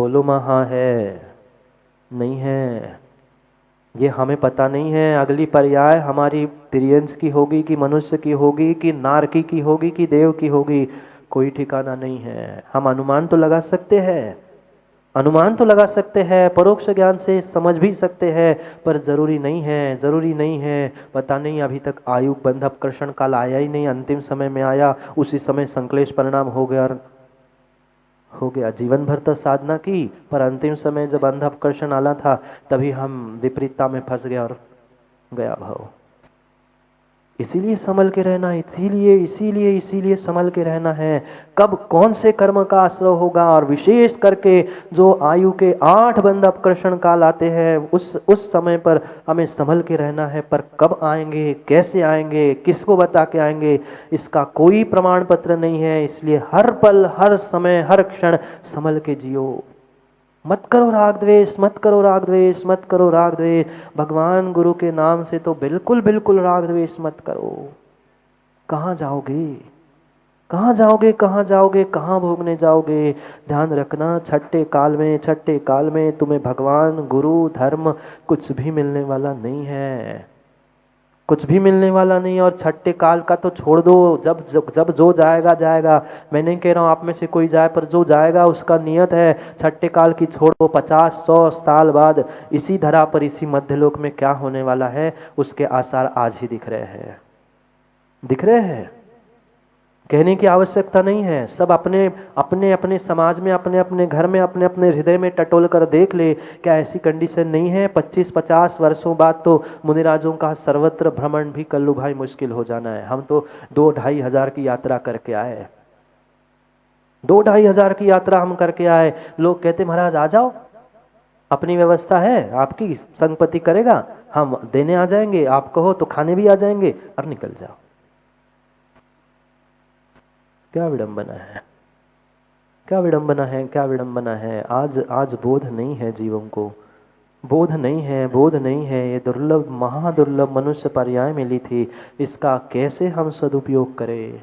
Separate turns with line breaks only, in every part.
बोलो माँ हाँ है, नहीं है, ये हमें पता नहीं है। अगली पर्याय हमारी तिर्यंस की होगी कि मनुष्य की होगी कि नारकी की होगी कि देव की होगी, कोई ठिकाना नहीं है। हम अनुमान तो लगा सकते हैं, अनुमान तो लगा सकते हैं, परोक्ष ज्ञान से समझ भी सकते हैं, पर जरूरी नहीं है, जरूरी नहीं है। पता नहीं, अभी तक आयु बंधप कृष्ण काल आया ही नहीं, अंतिम समय में आया, उसी समय संकलेश परिणाम हो गया, हो गया। जीवन भर तो साधना की, पर अंतिम समय जब अंधकर्षण आना था तभी हम विपरीतता में फंस गया और गया भाव। इसीलिए संभल के रहना, इसीलिए संभल के रहना है। कब कौन से कर्म का आश्रय होगा, और विशेष करके जो आयु के 8 बंध अपकर्षण काल आते हैं, उस समय पर हमें संभल के रहना है। पर कब आएंगे, कैसे आएंगे, किसको बता के आएंगे, इसका कोई प्रमाण पत्र नहीं है। इसलिए हर पल, हर समय, हर क्षण संभल के जियो। मत करो राग द्वेष, मत करो राग द्वेष, मत करो राग द्वेष। भगवान गुरु के नाम से तो बिल्कुल बिल्कुल राग द्वेष मत करो। कहाँ जाओगे, कहाँ जाओगे, कहाँ जाओगे, कहाँ भोगने जाओगे। ध्यान रखना, छठे काल में तुम्हें भगवान गुरु धर्म कुछ भी मिलने वाला नहीं है, कुछ भी मिलने वाला नहीं। और छठे काल का तो छोड़ दो, जब जब जब जो जाएगा जाएगा। मैं नहीं कह रहा हूँ आप में से कोई जाए, पर जो जाएगा उसका नियत है। छठे काल की छोड़ दो, 50-100 साल बाद इसी धरा पर, इसी मध्यलोक में क्या होने वाला है, उसके आसार आज ही दिख रहे हैं, दिख रहे हैं। कहने की आवश्यकता नहीं है। सब अपने अपने अपने समाज में, अपने अपने घर में, अपने अपने हृदय में टटोल कर देख ले, क्या ऐसी कंडीशन नहीं है। 25-50 वर्षों बाद तो मुनिराजों का सर्वत्र भ्रमण भी कल्लू भाई मुश्किल हो जाना है। हम तो 2-2.5 हजार की यात्रा करके आए, 2-2.5 हजार की यात्रा हम करके आए। लोग कहते महाराज आ जाओ, अपनी व्यवस्था है, आपकी संगपति करेगा, हम देने आ जाएंगे, आप कहो तो खाने भी आ जाएंगे, और निकल जाओ। क्या विडंबना है, क्या विडंबना है, क्या विडंबना है। आज बोध नहीं है जीवों को, बोध नहीं है, बोध नहीं है। ये दुर्लभ, महादुर्लभ मनुष्य पर्याय मिली थी, इसका कैसे हम सदुपयोग करें।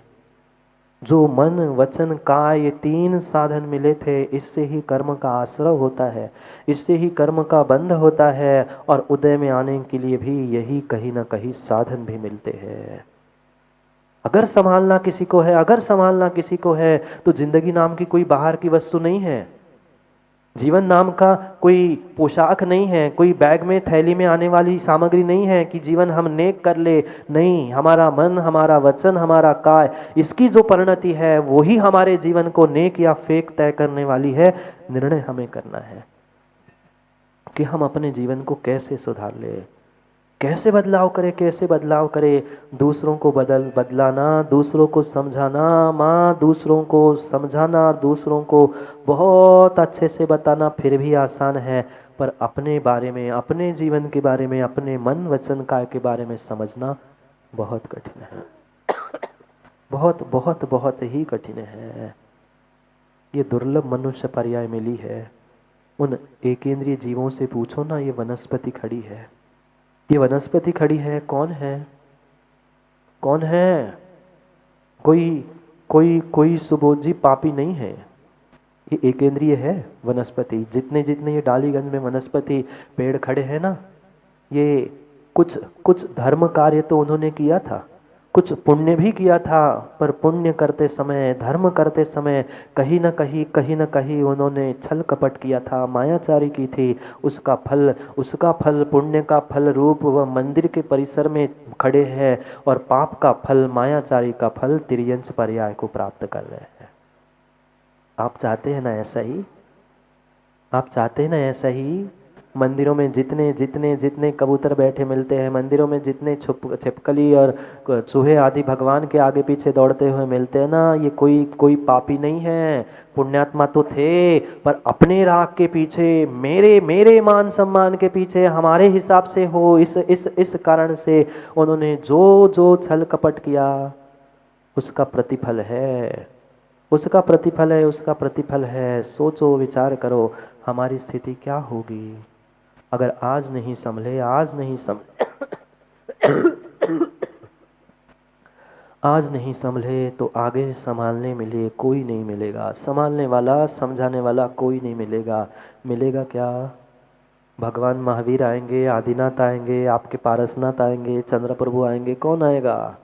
जो मन वचन काय, ये 3 साधन मिले थे, इससे ही कर्म का आश्रय होता है, इससे ही कर्म का बंध होता है। और उदय में आने के लिए भी यही कहीं ना कहीं साधन भी मिलते हैं। अगर संभालना किसी को है, अगर संभालना किसी को है, तो जिंदगी नाम की कोई बाहर की वस्तु नहीं है, जीवन नाम का कोई पोशाक नहीं है, कोई बैग में थैली में आने वाली सामग्री नहीं है कि जीवन हम नेक कर ले। नहीं, हमारा मन, हमारा वचन, हमारा काय, इसकी जो परिणति है वही हमारे जीवन को नेक या फेक तय करने वाली है। निर्णय हमें करना है कि हम अपने जीवन को कैसे सुधार ले, कैसे बदलाव करे, कैसे बदलाव करे। दूसरों को बदलाना, दूसरों को समझाना, माँ दूसरों को समझाना, दूसरों को बहुत अच्छे से बताना फिर भी आसान है, पर अपने बारे में, अपने जीवन के बारे में, अपने मन वचन काय के बारे में समझना बहुत कठिन है, बहुत बहुत बहुत ही कठिन है। ये दुर्लभ मनुष्य पर्याय मिली है। उन एकेंद्रीय जीवों से पूछो ना, ये वनस्पति खड़ी है, ये वनस्पति खड़ी है, कौन है, कौन है। कोई कोई कोई सुबोध जी पापी नहीं है, ये एकेंद्रीय है वनस्पति। जितने जितने ये डालीगंज में वनस्पति पेड़ खड़े हैं ना, ये कुछ कुछ धर्म कार्य तो उन्होंने किया था, कुछ पुण्य भी किया था, पर पुण्य करते समय, धर्म करते समय कहीं ना कहीं उन्होंने छल कपट किया था, मायाचारी की थी। उसका फल पुण्य का फल रूप वह मंदिर के परिसर में खड़े हैं, और पाप का फल, मायाचारी का फल तिर्यंच पर्याय को प्राप्त कर रहे हैं। आप चाहते हैं ना ऐसा ही, आप चाहते हैं ना ऐसा ही। मंदिरों में जितने जितने जितने कबूतर बैठे मिलते हैं, मंदिरों में जितने छिपकली और चूहे आदि भगवान के आगे पीछे दौड़ते हुए मिलते हैं ना, ये कोई कोई पापी नहीं है, पुण्यात्मा तो थे, पर अपने राग के पीछे, मेरे मेरे मान सम्मान के पीछे, हमारे हिसाब से हो, इस कारण से उन्होंने जो जो छल कपट किया, उसका प्रतिफल है, उसका प्रतिफल है, उसका प्रतिफल है। सोचो, विचार करो, हमारी स्थिति क्या होगी अगर आज नहीं संभले, आज नहीं संभले आज नहीं संभले तो आगे संभालने मिले कोई नहीं मिलेगा, संभालने वाला समझाने वाला कोई नहीं मिलेगा। मिलेगा क्या? भगवान महावीर आएंगे, आदिनाथ आएंगे, आपके पारसनाथ आएंगे, चंद्र प्रभु आएंगे, कौन आएगा?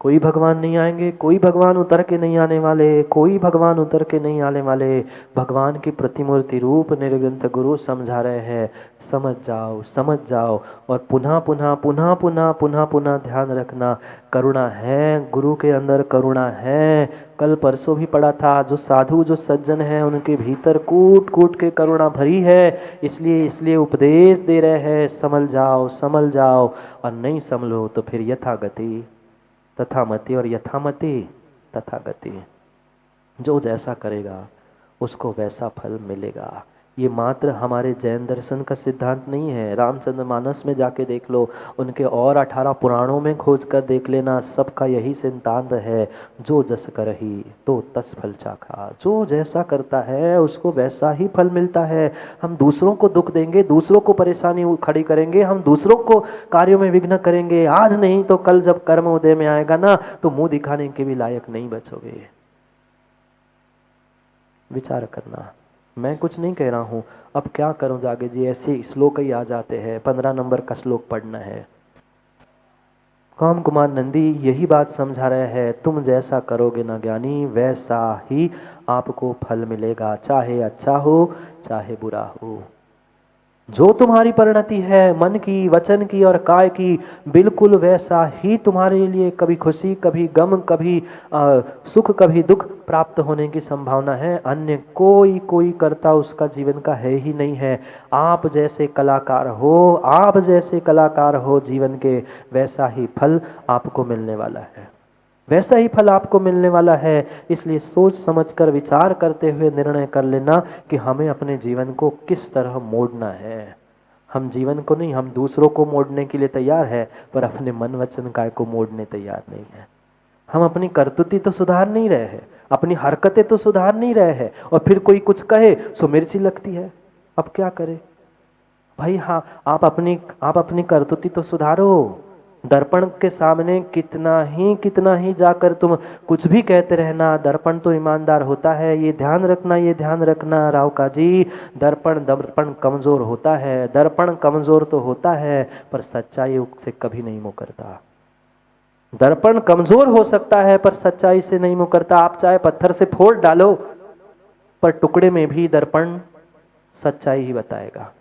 कोई भगवान नहीं आएंगे, कोई भगवान उतर के नहीं आने वाले, कोई भगवान उतर के नहीं आने वाले। भगवान की प्रतिमूर्ति रूप निर्ग्रंथ गुरु समझा रहे हैं, समझ जाओ समझ जाओ। और पुनः पुनः पुनः पुनः पुनः पुनः ध्यान रखना, करुणा है गुरु के अंदर, करुणा है। कल परसों भी पढ़ा था, जो साधु जो सज्जन है उनके भीतर कूट कूट के करुणा भरी है। इसलिए उपदेश दे रहे हैं, संभल जाओ। और नहीं संभलो तो फिर यथागति तथामति, और यथामति तथागति। जो जैसा करेगा उसको वैसा फल मिलेगा। ये मात्र हमारे जैन दर्शन का सिद्धांत नहीं है। रामचंद्र मानस में जाके देख लो, उनके और 18 पुराणों में खोज कर देख लेना, सबका यही सिद्धांत है, जो जस करही तो तस फल चाखा। जो जैसा करता है उसको वैसा ही फल मिलता है। हम दूसरों को दुख देंगे, दूसरों को परेशानी खड़ी करेंगे, हम दूसरों को कार्यों में विघ्न करेंगे, आज नहीं तो कल जब कर्म उदय में आएगा ना, तो मुंह दिखाने के भी लायक नहीं बचोगे। विचार करना। मैं कुछ नहीं कह रहा हूं, अब क्या करूं जागे जी, ऐसे श्लोक ही आ जाते हैं। 15 नंबर का श्लोक पढ़ना है। काम कुमार नंदी यही बात समझा रहे हैं, तुम जैसा करोगे ना ज्ञानी, वैसा ही आपको फल मिलेगा, चाहे अच्छा हो चाहे बुरा हो। जो तुम्हारी परिणति है मन की, वचन की और काय की, बिल्कुल वैसा ही तुम्हारे लिए कभी खुशी, कभी गम, कभी सुख, कभी दुख प्राप्त होने की संभावना है। अन्य कोई करता उसका जीवन का है ही नहीं है। आप जैसे कलाकार हो जीवन के, वैसा ही फल आपको मिलने वाला है, वैसा ही फल आपको मिलने वाला है। इसलिए सोच समझकर विचार करते हुए निर्णय कर लेना कि हमें अपने जीवन को किस तरह मोड़ना है। हम जीवन को नहीं, हम दूसरों को मोड़ने के लिए तैयार है, पर अपने मन वचन काय को मोड़ने तैयार नहीं है। हम अपनी करतुती तो सुधार नहीं रहे हैं, अपनी हरकतें तो सुधार नहीं रहे हैं, और फिर कोई कुछ कहे सो मिर्ची लगती है। अब क्या करे भाई? हाँ, आप अपनी करतुती तो सुधारो। दर्पण के सामने कितना ही जाकर तुम कुछ भी कहते रहना, दर्पण तो ईमानदार होता है। ये ध्यान रखना राव का जी, दर्पण कमजोर होता है, दर्पण कमजोर तो होता है, पर सच्चाई से कभी नहीं मुकरता। दर्पण कमजोर हो सकता है पर सच्चाई से नहीं मुकरता। आप चाहे पत्थर से फोड़ डालो, पर टुकड़े में भी दर्पण सच्चाई ही बताएगा।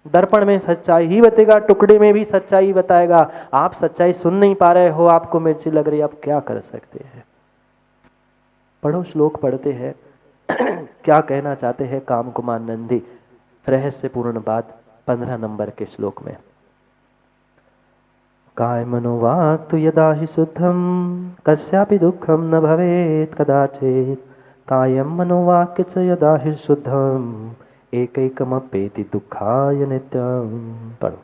दर्पण में सच्चाई ही बतेगा, टुकड़े में भी सच्चाई बताएगा। आप सच्चाई सुन नहीं पा रहे हो, आपको मिर्ची लग रही है, आप क्या कर सकते हैं? पढ़ो, श्लोक पढ़ते हैं। क्या कहना चाहते हैं काम कुमार नंदी? रहस्यपूर्ण बात 15 नंबर के श्लोक में, काय मनोवाक् तु यदा हि शुद्धम कस्यापि दुःखम न भवेत् कदाचित्, कायं मनोवाक्य च यदा हि शुद्धम एकैकमप्येति दुःखाय नित्यम। पढ़ो।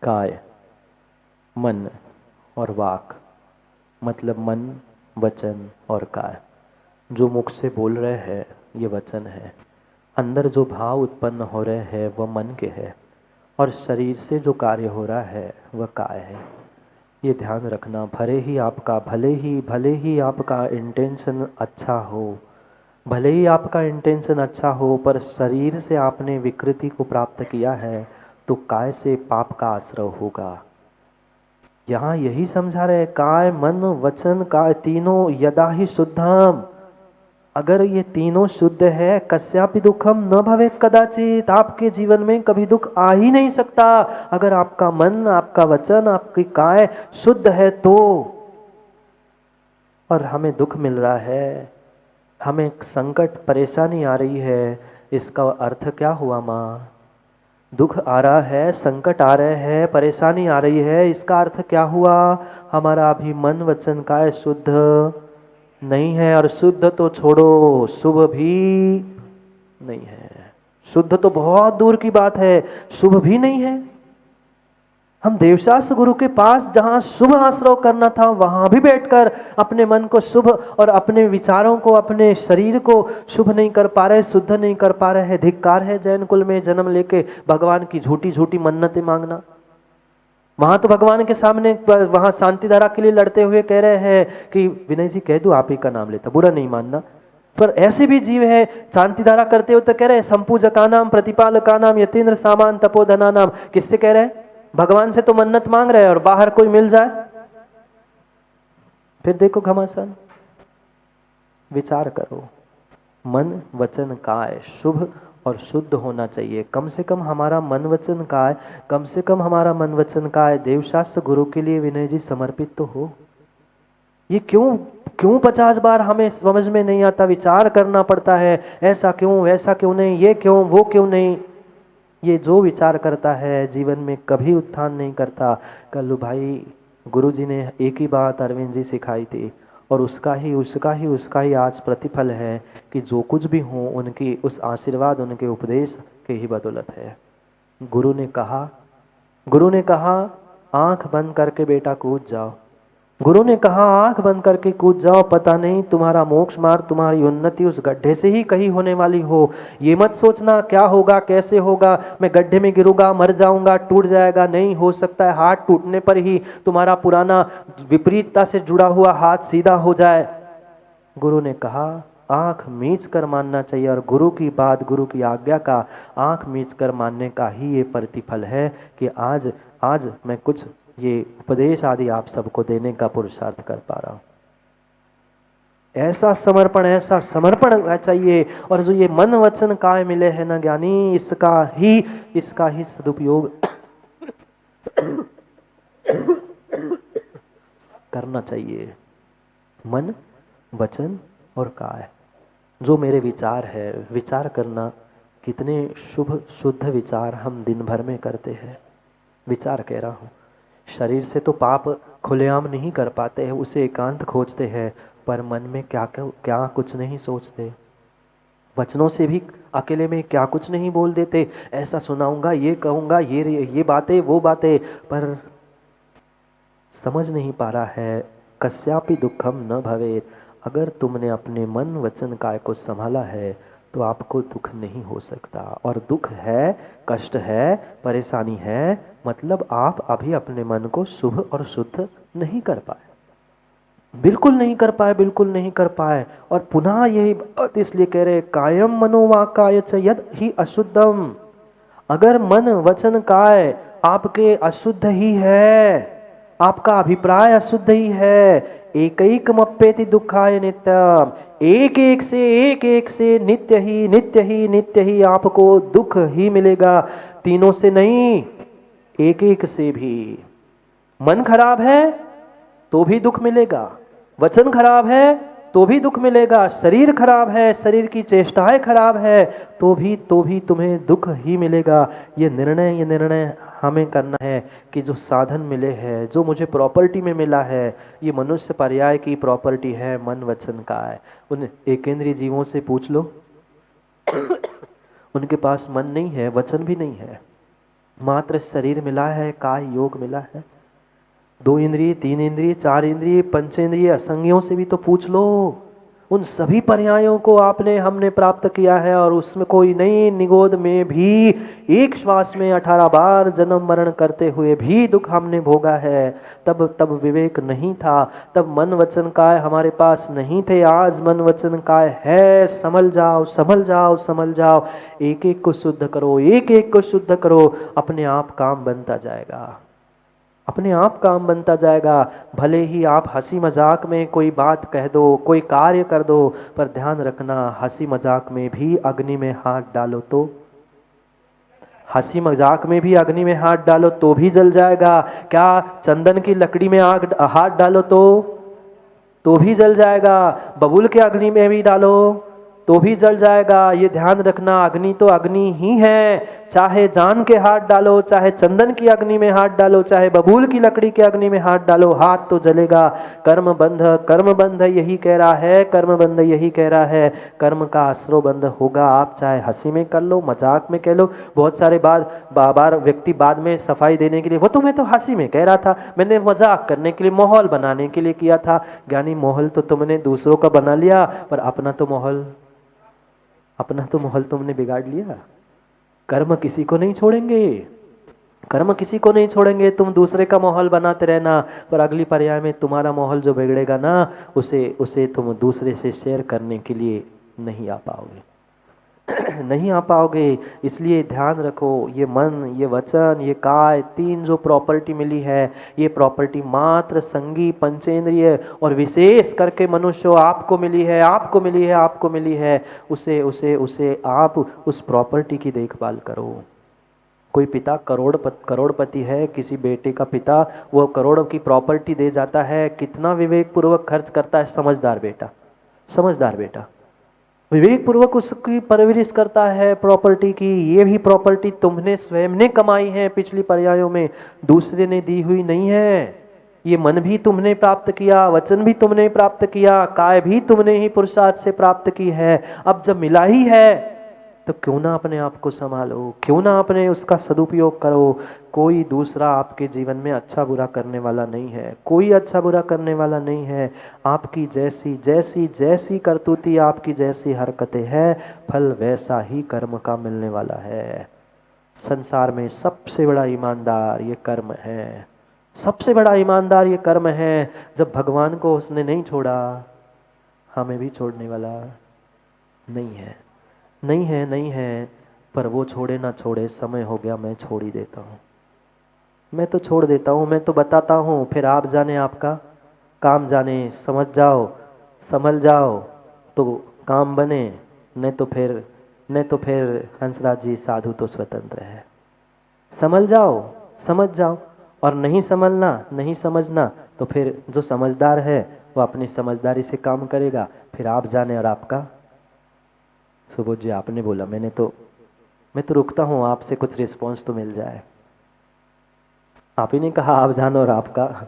काय, मन और वाक, मतलब मन, वचन और काय। जो मुख से बोल रहे हैं ये वचन है, अंदर जो भाव उत्पन्न हो रहे हैं वह मन के है, और शरीर से जो कार्य हो रहा है वह काय है। ये ध्यान रखना। भले ही आपका इंटेंशन अच्छा हो, भले ही आपका इंटेंशन अच्छा हो, पर शरीर से आपने विकृति को प्राप्त किया है तो काय से पाप का आश्रय होगा। यहाँ यही समझा रहे, काय मन वचन काय तीनों यदा ही शुद्धम, अगर ये तीनों शुद्ध है, कस्यापि दुखम न भवेत् कदाचित, आपके जीवन में कभी दुख आ ही नहीं सकता। अगर आपका मन, आपका वचन, आपकी काय शुद्ध है तो। और हमें दुख मिल रहा है, हमें संकट परेशानी आ रही है, इसका अर्थ क्या हुआ माँ? दुख आ रहा है, संकट आ रहे हैं, परेशानी आ रही है, इसका अर्थ क्या हुआ? हमारा अभी मन वचन काय शुद्ध नहीं है। और शुद्ध तो छोड़ो, शुभ भी नहीं है। शुद्ध तो बहुत दूर की बात है, शुभ भी नहीं है। हम देवशास्त्र गुरु के पास जहाँ शुभ आश्रय करना था वहाँ भी बैठकर अपने मन को शुभ और अपने विचारों को, अपने शरीर को शुभ नहीं कर पा रहे, शुद्ध नहीं कर पा रहे हैं। धिक्कार है जैन कुल में जन्म लेके भगवान की झूठी झूठी मन्नतें मांगना। वहां तो भगवान के सामने वहां शांति धारा के लिए लड़ते हुए कह रहे हैं कि विनय जी कह दो आप ही का नाम लेता, बुरा नहीं मानना। पर ऐसे भी जीव है शांति धारा करते हुए तो कह रहे हैं संपूजका नाम, प्रतिपालका नाम, यतीन्द्र सामान, तपोधना नाम। किससे कह रहे हैं? भगवान से तो मन्नत मांग रहे हैं और बाहर कोई मिल जाए फिर देखो घमासान। विचार करो, मन वचन काय शुभ और शुद्ध होना चाहिए। कम से कम हमारा मन वचन काय, कम से कम हमारा मन वचन काय देवशास्त्र गुरु के लिए विनय जी समर्पित तो हो। ये क्यों 50 बार हमें समझ में नहीं आता, विचार करना पड़ता है, ऐसा क्यों, वैसा क्यों नहीं, ये क्यों, वो क्यों नहीं। ये जो विचार करता है जीवन में कभी उत्थान नहीं करता। कल्लू भाई गुरुजी ने एक ही बात अरविंद जी सिखाई थी और उसका ही आज प्रतिफल है कि जो कुछ भी हो उनकी उस आशीर्वाद, उनके उपदेश के ही बदौलत है। गुरु ने कहा आंख बंद करके बेटा कूद जाओ। गुरु ने कहा आंख बंद करके कूद जाओ, पता नहीं तुम्हारा मोक्ष मार्ग, तुम्हारी उन्नति उस गड्ढे से ही कहीं होने वाली हो। ये मत सोचना क्या होगा, कैसे होगा, मैं गड्ढे में गिरूंगा, मर जाऊंगा, टूट जाएगा। नहीं, हो सकता है हाथ टूटने पर ही तुम्हारा पुराना विपरीतता से जुड़ा हुआ हाथ सीधा हो जाए। गुरु ने कहा आंख मीच कर मानना चाहिए और गुरु की बात, गुरु की आज्ञा का आंख मीच कर मानने का ही ये प्रतिफल है कि आज मैं कुछ ये उपदेश आदि आप सबको देने का पुरुषार्थ कर पा रहा हूं। ऐसा समर्पण चाहिए। और जो ये मन वचन काय मिले हैं ना ज्ञानी, इसका ही सदुपयोग करना चाहिए। मन वचन और काय जो मेरे विचार है, विचार करना, कितने शुभ शुद्ध विचार हम दिन भर में करते हैं। विचार कह रहा हूं, शरीर से तो पाप खुलेआम नहीं कर पाते हैं, उसे एकांत खोजते हैं, पर मन में क्या कुछ नहीं सोचते। वचनों से भी अकेले में क्या कुछ नहीं बोल देते, ऐसा सुनाऊंगा, ये कहूंगा, ये बातें, वो बातें, पर समझ नहीं पा रहा है कस्यापि दुखम न भवेत्। अगर तुमने अपने मन वचन काय को संभाला है तो आपको दुख नहीं हो सकता। और दुख है, कष्ट है, परेशानी है, मतलब आप अभी अपने मन को शुभ और शुद्ध नहीं कर पाए, बिल्कुल नहीं कर पाए। और पुनः यही बात इसलिए कह रहे कायम मनोवाकाय च यद ही अशुद्धम। अगर मन वचन काय आपके अशुद्ध ही है, आपका अभिप्राय अशुद्ध ही है, एकैकमप्येति दुखाय नित्यम, एक एक से नित्य ही आपको दुख ही मिलेगा। तीनों से नहीं, एक से भी। मन खराब है तो भी दुख मिलेगा, वचन खराब है तो भी दुख मिलेगा, शरीर खराब है, शरीर की चेष्टाएं खराब है तो भी तुम्हें दुख ही मिलेगा। ये निर्णय हमें करना है कि जो साधन मिले हैं, जो मुझे प्रॉपर्टी में मिला है, ये मनुष्य पर्याय की प्रॉपर्टी है, मन वचन का है। उन एकेंद्रीय जीवों से पूछ लो उनके पास मन नहीं है, वचन भी नहीं है, मात्र शरीर मिला है, काय योग मिला है। 2 इंद्रिय, 3 इंद्रिय, 4 इंद्रिय, पंचेंद्रिय, असंज्ञों से भी तो पूछ लो। उन सभी पर्यायों को हमने प्राप्त किया है और उसमें कोई नहीं। निगोद में भी एक श्वास में 18 बार जन्म मरण करते हुए भी दुख हमने भोगा है। तब विवेक नहीं था, तब मन वचन काय हमारे पास नहीं थे। आज मन वचन काय है। संभल जाओ, एक एक को शुद्ध करो, अपने आप काम बनता जाएगा। भले ही आप हंसी मजाक में कोई बात कह दो, कोई कार्य कर दो, पर ध्यान रखना हंसी मजाक में भी अग्नि में हाथ डालो तो भी जल जाएगा। क्या चंदन की लकड़ी में हाथ डालो तो भी जल जाएगा। बबूल के अग्नि में भी डालो तो भी जल जाएगा। ये ध्यान रखना, अग्नि तो अग्नि ही है, चाहे जान के हाथ डालो, चाहे चंदन की अग्नि में हाथ डालो, चाहे बबूल की लकड़ी के अग्नि में हाथ डालो, हाथ तो जलेगा। कर्म बंध यही कह रहा है, कर्म बंध यही कह रहा है, कर्म का आश्रो बंध होगा। आप चाहे हंसी में कर लो, मजाक में कह लो। बहुत सारे बार व्यक्ति बाद में सफाई देने के लिए, वो तो मैं तो हंसी में कह रहा था, मैंने मजाक करने के लिए, माहौल बनाने के लिए किया था। ज्ञानी, माहौल तो तुमने दूसरों का बना लिया, पर अपना तो माहौल तुमने बिगाड़ लिया। कर्म किसी को नहीं छोड़ेंगे, कर्म किसी को नहीं छोड़ेंगे। तुम दूसरे का माहौल बनाते रहना, पर अगली पर्याय में तुम्हारा माहौल जो बिगड़ेगा ना, उसे तुम दूसरे से शेयर करने के लिए नहीं आ पाओगे। नहीं आ पाओगे। इसलिए ध्यान रखो, ये मन, ये वचन, ये काय, तीन जो प्रॉपर्टी मिली है, ये प्रॉपर्टी मात्र संगी, पंचेंद्रिय और विशेष करके मनुष्य आपको मिली है, आपको मिली है, आपको मिली है। उसे उसे उसे आप उस प्रॉपर्टी की देखभाल करो। कोई पिता करोड़पति है, किसी बेटे का पिता वो करोड़ों की प्रॉपर्टी दे जाता है, कितना विवेक पूर्वक खर्च करता है। समझदार बेटा, समझदार बेटा विवेक पूर्वक उसकी परवरिश करता है प्रॉपर्टी की। ये भी प्रॉपर्टी तुमने स्वयं ने कमाई है, पिछली पर्यायों में दूसरे ने दी हुई नहीं है। ये मन भी तुमने प्राप्त किया, वचन भी तुमने प्राप्त किया, काय भी तुमने ही पुरुषार्थ से प्राप्त की है। अब जब मिला ही है तो क्यों ना अपने आप को संभालो, क्यों ना अपने उसका सदुपयोग करो। कोई दूसरा आपके जीवन में अच्छा बुरा करने वाला नहीं है, कोई अच्छा बुरा करने वाला नहीं है। आपकी जैसी जैसी जैसी करतूती, आपकी जैसी हरकतें हैं, फल वैसा ही कर्म का मिलने वाला है। संसार में सबसे बड़ा ईमानदार ये कर्म है, सबसे बड़ा ईमानदार ये कर्म है। जब भगवान को उसने नहीं छोड़ा, हमें भी छोड़ने वाला नहीं है, नहीं है, नहीं है। पर वो छोड़े ना छोड़े, समय हो गया, मैं छोड़ ही देता हूँ, मैं तो छोड़ देता हूँ, मैं तो बताता हूँ, फिर आप जाने आपका काम जाने। समझ जाओ, समझ जाओ तो काम बने, नहीं तो फिर हंसराज जी साधु तो स्वतंत्र है। समझ जाओ, समझ जाओ, और नहीं समझना, नहीं समझना तो फिर जो समझदार है वो अपनी समझदारी से काम करेगा, फिर आप जाने और आपका। सुबोध जी आपने बोला, मैं तो रुकता हूँ, आपसे कुछ रिस्पॉन्स तो मिल जाए। आप ही ने कहा आप जानो और आपका।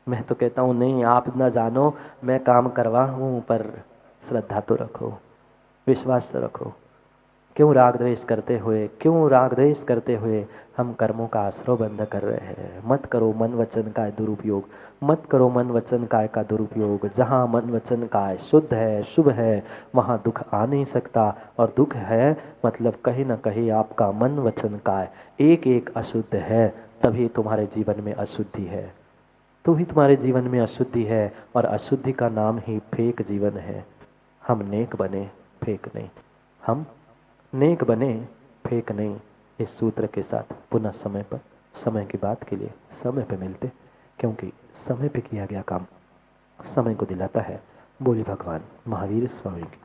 मैं तो कहता हूँ नहीं, आप ना जानो, मैं काम करवा हूँ, पर श्रद्धा तो रखो, विश्वास तो रखो। क्यों राग द्वेष करते हुए, क्यों राग द्वेष करते हुए हम कर्मों का आश्रय बंद कर रहे हैं। मत करो मन वचन का दुरुपयोग, मत करो मन वचन काय का दुरुपयोग। जहाँ मन वचन काय शुद्ध है, शुभ है, वहाँ दुख आ नहीं सकता। और दुख है मतलब कहीं ना कहीं आपका मन वचन काय एक एक अशुद्ध है, तभी तुम्हारे जीवन में अशुद्धि है, तो ही तुम्हारे जीवन में अशुद्धि है। और अशुद्धि का नाम ही फेक जीवन है। हम नेक बने, फेक नहीं, हम नेक बने, फेक नहीं। इस सूत्र के साथ पुनः समय पर, समय की बात के लिए समय पे मिलते, क्योंकि समय पे किया गया काम समय को दिलाता है। बोली भगवान महावीर स्वामी की।